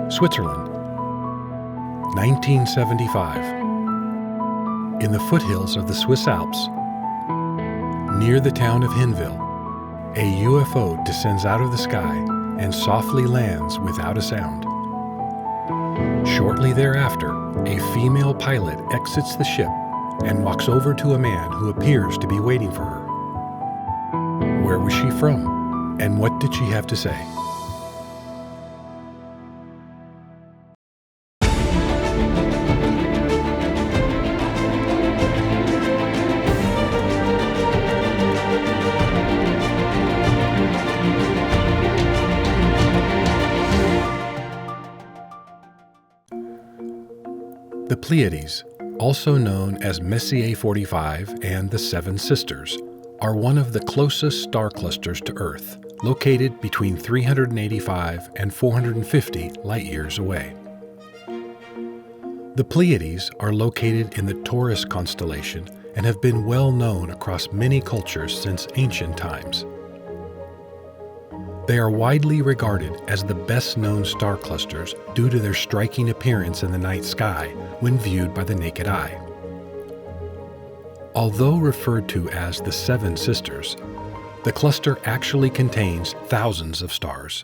Switzerland, 1975. In the foothills of the Swiss Alps, near the town of Hinwil, a UFO descends out of the sky and softly lands without a sound. Shortly thereafter, a female pilot exits the ship and walks over to a man who appears to be waiting for her. Where was she from, and what did she have to say? The Pleiades, also known as Messier 45 and the Seven Sisters, are one of the closest star clusters to Earth, located between 385 and 450 light-years away. The Pleiades are located in the Taurus constellation and have been well known across many cultures since ancient times. They are widely regarded as the best-known star clusters due to their striking appearance in the night sky when viewed by the naked eye. Although referred to as the Seven Sisters, the cluster actually contains thousands of stars.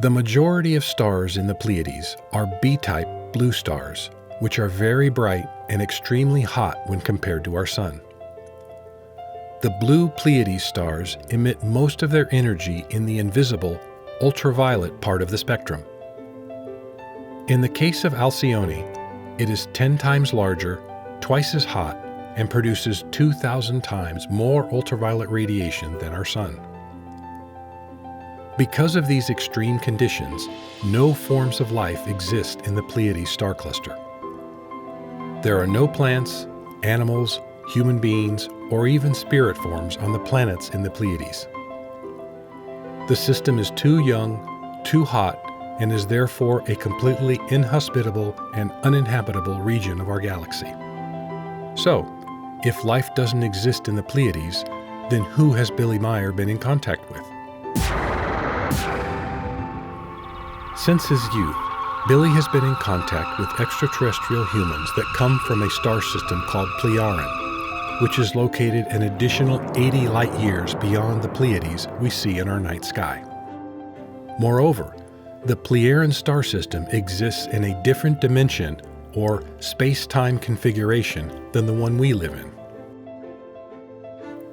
The majority of stars in the Pleiades are B-type blue stars, which are very bright and extremely hot when compared to our Sun. The blue Pleiades stars emit most of their energy in the invisible, ultraviolet part of the spectrum. In the case of Alcyone, it is 10 times larger, twice as hot, and produces 2,000 times more ultraviolet radiation than our Sun. Because of these extreme conditions, no forms of life exist in the Pleiades star cluster. There are no plants, animals, human beings, or even spirit forms on the planets in the Pleiades. The system is too young, too hot, and is therefore a completely inhospitable and uninhabitable region of our galaxy. So, if life doesn't exist in the Pleiades, then who has Billy Meier been in contact with? Since his youth, Billy has been in contact with extraterrestrial humans that come from a star system called Plejaren, which is located an additional 80 light-years beyond the Pleiades we see in our night sky. Moreover, the Plejaren star system exists in a different dimension or space-time configuration than the one we live in.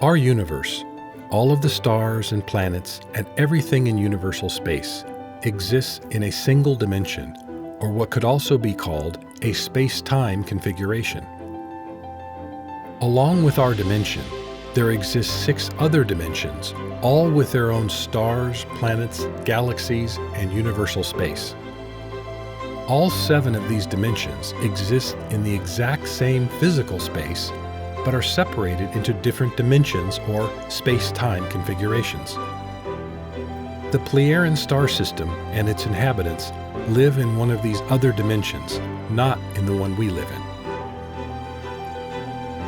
Our universe, all of the stars and planets and everything in universal space, exists in a single dimension, or what could also be called a space-time configuration. Along with our dimension, there exist 6 other dimensions, all with their own stars, planets, galaxies, and universal space. All 7 of these dimensions exist in the exact same physical space, but are separated into different dimensions or space-time configurations. The Plejaren star system and its inhabitants live in one of these other dimensions, not in the one we live in.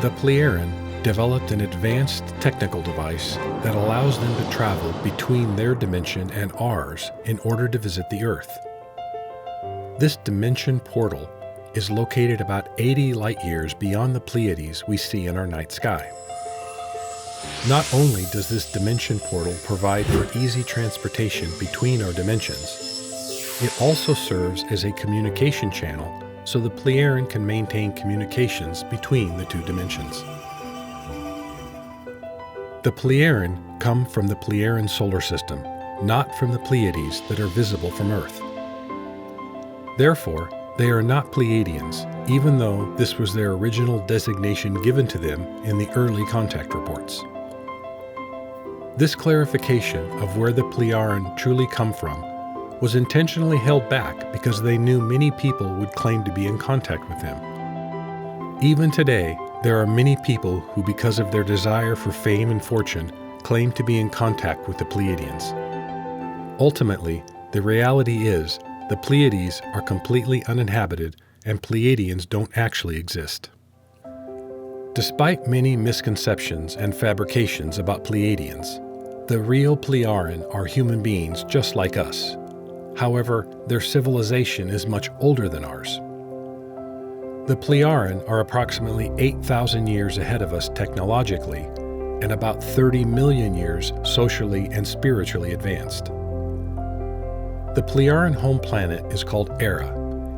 The Plejaren developed an advanced technical device that allows them to travel between their dimension and ours in order to visit the Earth. This dimension portal is located about 80 light-years beyond the Pleiades we see in our night sky. Not only does this dimension portal provide for easy transportation between our dimensions, it also serves as a communication channel so the Plejaren can maintain communications between the 2 dimensions. The Plejaren come from the Plejaren solar system, not from the Pleiades that are visible from Earth. Therefore, they are not Pleiadians, even though this was their original designation given to them in the early contact reports. This clarification of where the Plejaren truly come from was intentionally held back because they knew many people would claim to be in contact with them. Even today, there are many people who, because of their desire for fame and fortune, claim to be in contact with the Pleiadians. Ultimately, the reality is the Pleiades are completely uninhabited and Pleiadians don't actually exist. Despite many misconceptions and fabrications about Pleiadians, the real Plejaren are human beings just like us. However, their civilization is much older than ours. The Plejaren are approximately 8,000 years ahead of us technologically, and about 30 million years socially and spiritually advanced. The Plejaren home planet is called Erra,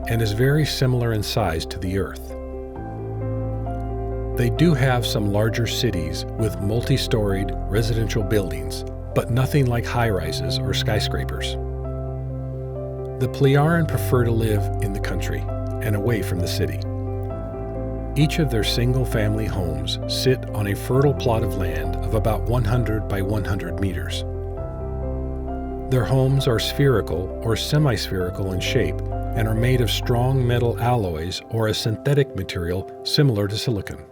and is very similar in size to the Earth. They do have some larger cities with multi-storied residential buildings, but nothing like high-rises or skyscrapers. The Plejaren prefer to live in the country and away from the city. Each of their single-family homes sit on a fertile plot of land of about 100 by 100 meters. Their homes are spherical or semi-spherical in shape and are made of strong metal alloys or a synthetic material similar to silicon.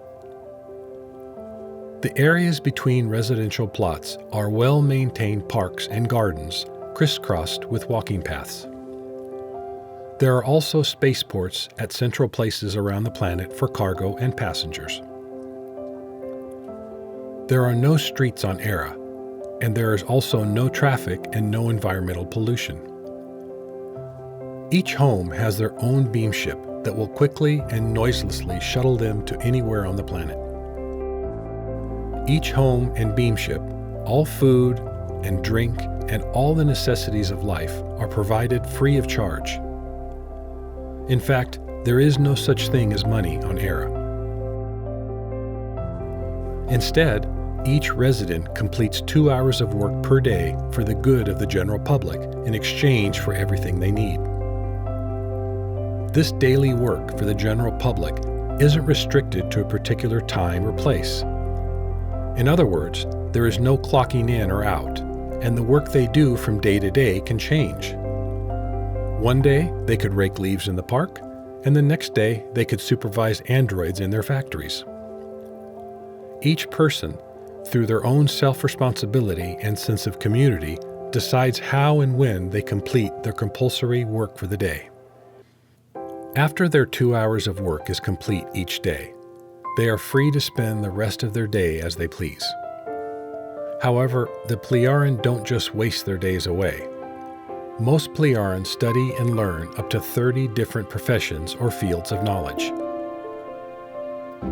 The areas between residential plots are well-maintained parks and gardens, crisscrossed with walking paths. There are also spaceports at central places around the planet for cargo and passengers. There are no streets on Erra, and there is also no traffic and no environmental pollution. Each home has their own beamship that will quickly and noiselessly shuttle them to anywhere on the planet. Each home and beamship, all food and drink and all the necessities of life are provided free of charge. In fact, there is no such thing as money on Erra. Instead, each resident completes 2 hours of work per day for the good of the general public in exchange for everything they need. This daily work for the general public isn't restricted to a particular time or place. In other words, there is no clocking in or out, and the work they do from day to day can change. One day, they could rake leaves in the park, and the next day, they could supervise androids in their factories. Each person, through their own self-responsibility and sense of community, decides how and when they complete their compulsory work for the day. After their 2 hours of work is complete each day, they are free to spend the rest of their day as they please. However, the Plejaren don't just waste their days away. Most Plejaren study and learn up to 30 different professions or fields of knowledge.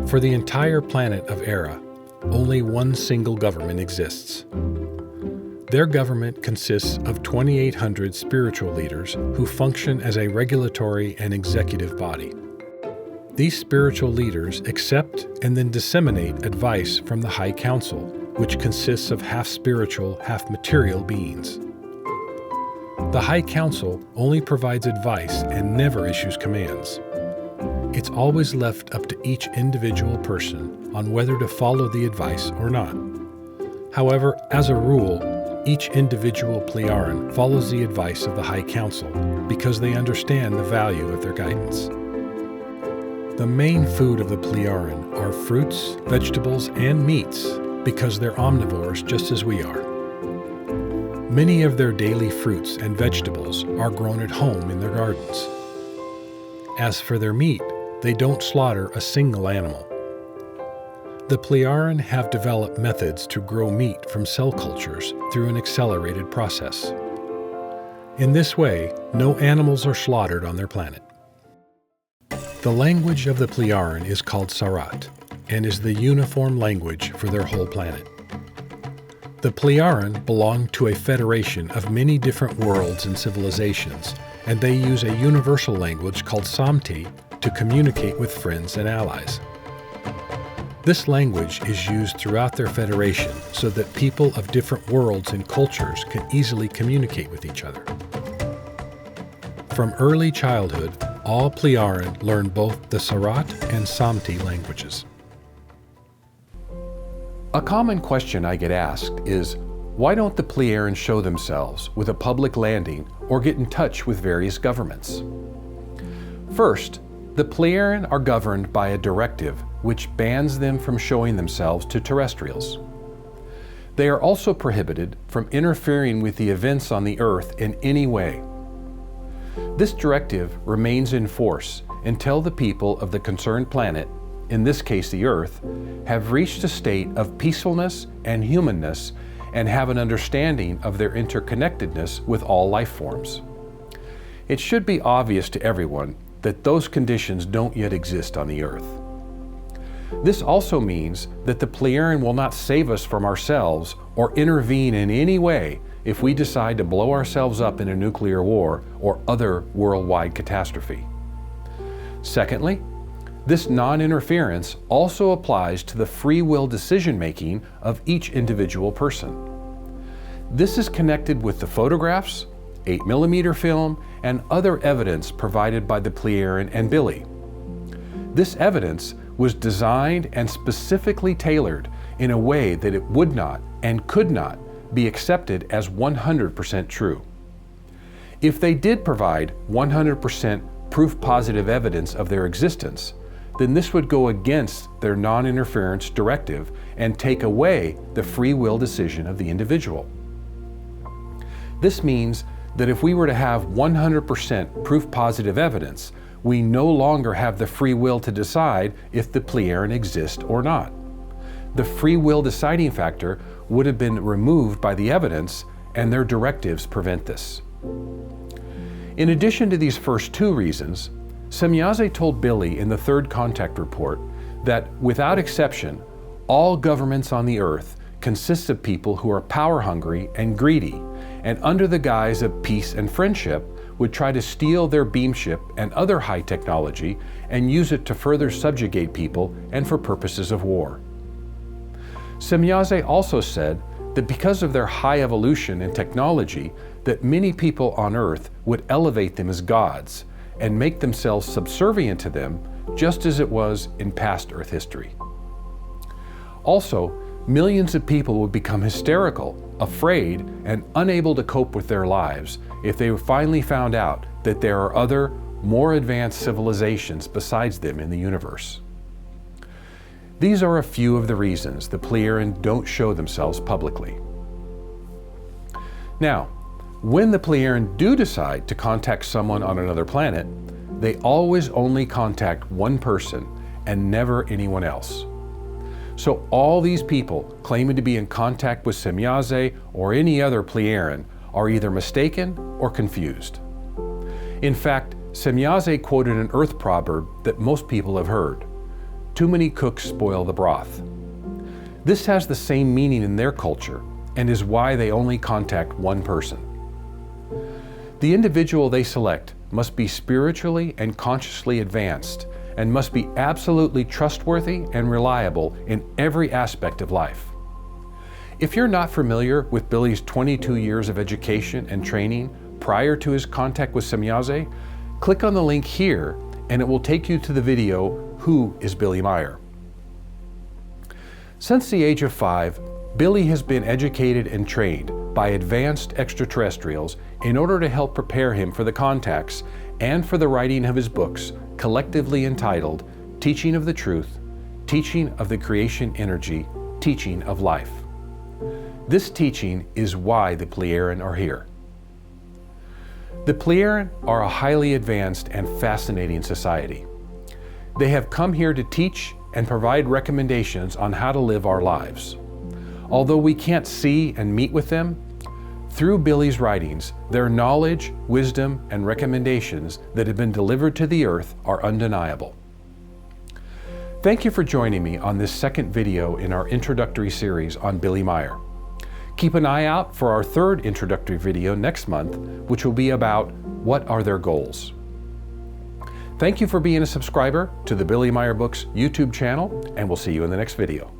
For the entire planet of Erra, only one single government exists. Their government consists of 2,800 spiritual leaders who function as a regulatory and executive body. These spiritual leaders accept and then disseminate advice from the High Council, which consists of half-spiritual, half-material beings. The High Council only provides advice and never issues commands. It's always left up to each individual person on whether to follow the advice or not. However, as a rule, each individual Plejaren follows the advice of the High Council because they understand the value of their guidance. The main food of the Plejaren are fruits, vegetables, and meats because they're omnivores just as we are. Many of their daily fruits and vegetables are grown at home in their gardens. As for their meat, they don't slaughter a single animal. The Plejaren have developed methods to grow meat from cell cultures through an accelerated process. In this way, no animals are slaughtered on their planet. The language of the Plejaren is called Sarat, and is the uniform language for their whole planet. The Plejaren belong to a federation of many different worlds and civilizations, and they use a universal language called Samti to communicate with friends and allies. This language is used throughout their federation so that people of different worlds and cultures can easily communicate with each other. From early childhood, all Plejaren learn both the Sarat and Samti languages. A common question I get asked is, why don't the Plejaren show themselves with a public landing or get in touch with various governments? First, the Plejaren are governed by a directive which bans them from showing themselves to terrestrials. They are also prohibited from interfering with the events on the Earth in any way. This directive remains in force until the people of the concerned planet, in this case the Earth, have reached a state of peacefulness and humanness and have an understanding of their interconnectedness with all life forms. it should be obvious to everyone that those conditions don't yet exist on the Earth. This also means that the Plejaren will not save us from ourselves or intervene in any way if we decide to blow ourselves up in a nuclear war or other worldwide catastrophe. Secondly, this non-interference also applies to the free will decision-making of each individual person. This is connected with the photographs, 8mm film, and other evidence provided by the Plejaren and Billy. This evidence was designed and specifically tailored in a way that it would not and could not be accepted as 100% true. If they did provide 100% proof-positive evidence of their existence, then this would go against their non-interference directive and take away the free will decision of the individual. This means that if we were to have 100% proof-positive evidence, we no longer have the free will to decide if the Plejaren exist or not. The free will deciding factor would have been removed by the evidence, and their directives prevent this. In addition to these first two reasons, Semjase told Billy in the third contact report that, without exception, all governments on the Earth consist of people who are power-hungry and greedy, and under the guise of peace and friendship, would try to steal their beamship and other high technology and use it to further subjugate people and for purposes of war. Semjase also said that because of their high evolution and technology, that many people on Earth would elevate them as gods and make themselves subservient to them, just as it was in past Earth history. Also, millions of people would become hysterical, afraid, and unable to cope with their lives if they finally found out that there are other, more advanced civilizations besides them in the universe. These are a few of the reasons the Plejaren don't show themselves publicly. Now, when the Plejaren do decide to contact someone on another planet, they always only contact one person and never anyone else. So all these people claiming to be in contact with Semjase or any other Plejaren are either mistaken or confused. In fact, Semjase quoted an Earth proverb that most people have heard: "Too many cooks spoil the broth." This has the same meaning in their culture and is why they only contact one person. The individual they select must be spiritually and consciously advanced and must be absolutely trustworthy and reliable in every aspect of life. If you're not familiar with Billy's 22 years of education and training prior to his contact with Semjase, click on the link here and it will take you to the video, Who is Billy Meier? Since the age of 5, Billy has been educated and trained by advanced extraterrestrials in order to help prepare him for the contacts and for the writing of his books, collectively entitled Teaching of the Truth, Teaching of the Creation Energy, Teaching of Life. This teaching is why the Plejaren are here. The Plejaren are a highly advanced and fascinating society. They have come here to teach and provide recommendations on how to live our lives. Although we can't see and meet with them, through Billy's writings, their knowledge, wisdom, and recommendations that have been delivered to the Earth are undeniable. Thank you for joining me on this second video in our introductory series on Billy Meier. Keep an eye out for our third introductory video next month, which will be about what are their goals. Thank you for being a subscriber to the Billy Meier Books YouTube channel, and we'll see you in the next video.